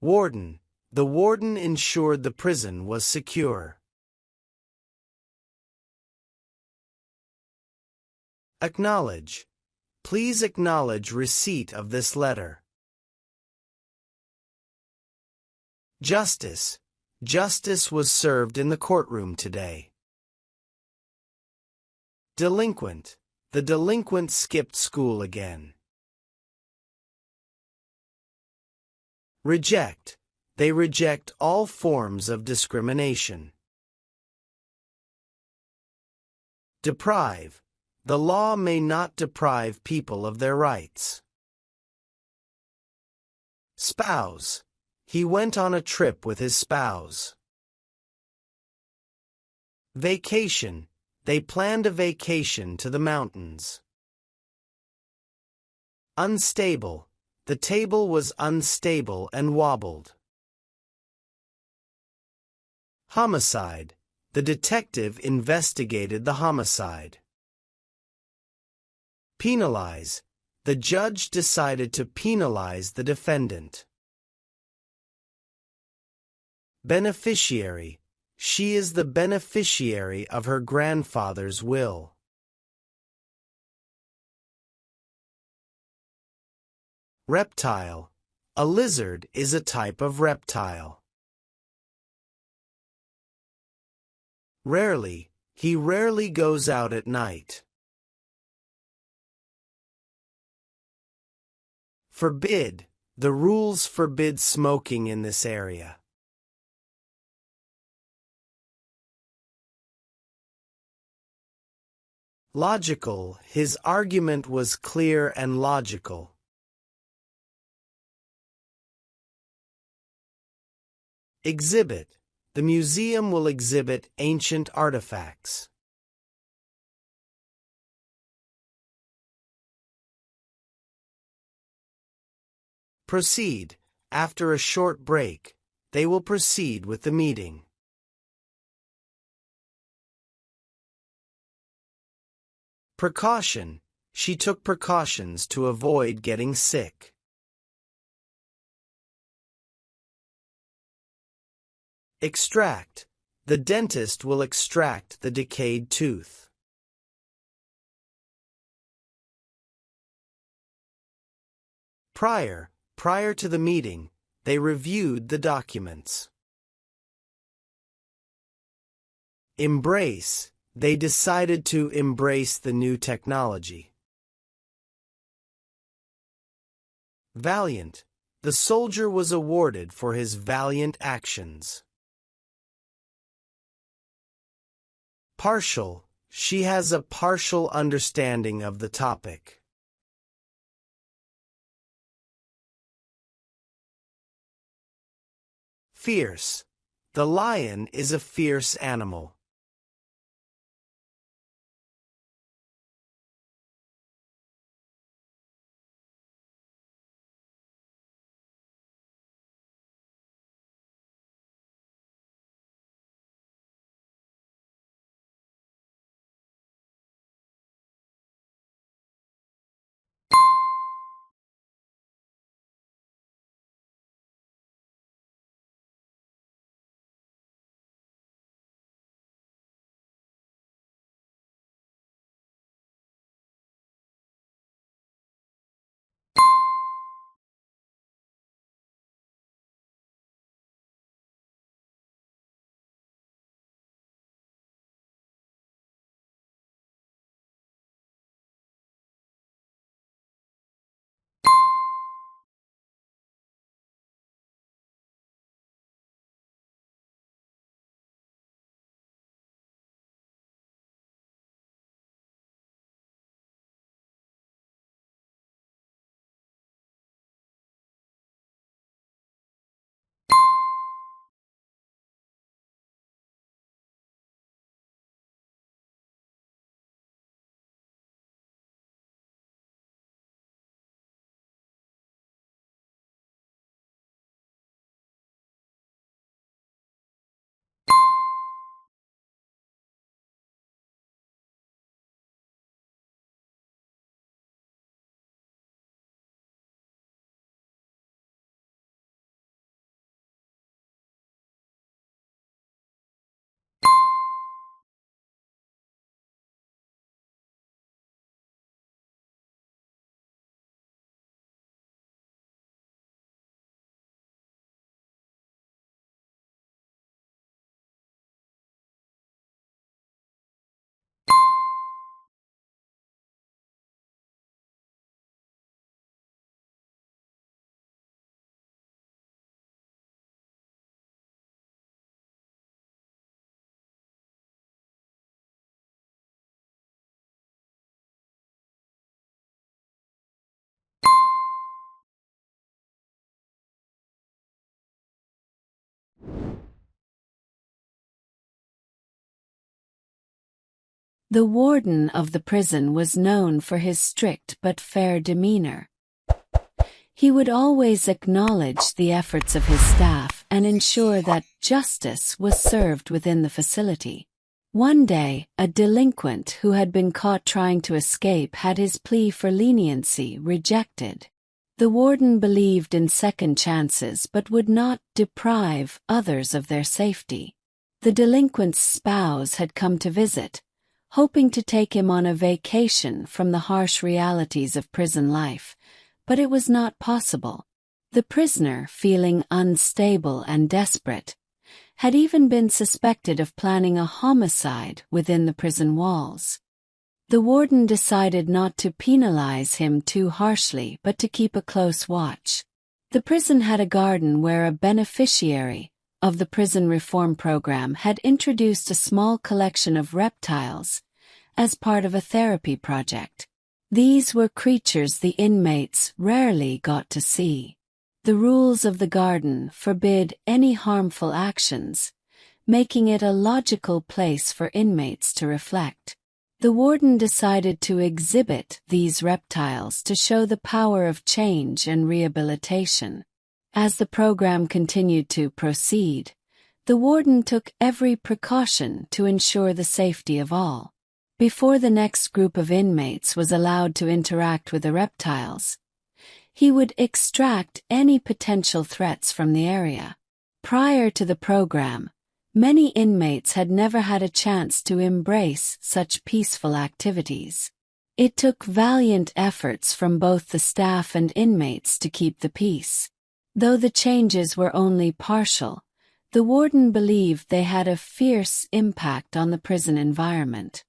Warden. The warden ensured the prison was secure. Acknowledge. Please acknowledge receipt of this letter. Justice. Justice was served in the courtroom today. Delinquent. The delinquent skipped school again. Reject. They reject all forms of discrimination. Deprive. The law may not deprive people of their rights. Spouse. He went on a trip with his spouse. Vacation. They planned a vacation to the mountains. Unstable. The table was unstable and wobbled. Homicide. The detective investigated the homicide. Penalize. The judge decided to penalize the defendant. Beneficiary. She is the beneficiary of her grandfather's will. Reptile. A lizard is a type of reptile. Rarely. He rarely goes out at night. Forbid. The rules forbid smoking in this area. Logical. His argument was clear and logical. Exhibit. The museum will exhibit ancient artifacts. Proceed. After a short break, they will proceed with the meeting. Precaution. She took precautions to avoid getting sick. Extract. The dentist will extract the decayed tooth. Prior. Prior to the meeting, they reviewed the documents. Embrace. They decided to embrace the new technology. Valiant. The soldier was awarded for his valiant actions. Partial. She has a partial understanding of the topic. Fierce. The lion is a fierce animal. The warden of the prison was known for his strict but fair demeanor. He would always acknowledge the efforts of his staff and ensure that justice was served within the facility. One day, a delinquent who had been caught trying to escape had his plea for leniency rejected. The warden believed in second chances but would not deprive others of their safety. The delinquent's spouse had come to visit, hoping to take him on a vacation from the harsh realities of prison life, but it was not possible. The prisoner, feeling unstable and desperate, had even been suspected of planning a homicide within the prison walls. The warden decided not to penalize him too harshly but to keep a close watch. The prison had a garden where a beneficiary of the prison reform program had introduced a small collection of reptiles as part of a therapy project. These were creatures the inmates rarely got to see. The rules of the garden forbid any harmful actions, making it a logical place for inmates to reflect. The warden decided to exhibit these reptiles to show the power of change and rehabilitation. As the program continued to proceed, the warden took every precaution to ensure the safety of all. Before the next group of inmates was allowed to interact with the reptiles, he would extract any potential threats from the area. Prior to the program, many inmates had never had a chance to embrace such peaceful activities. It took valiant efforts from both the staff and inmates to keep the peace. Though the changes were only partial, the warden believed they had a fierce impact on the prison environment.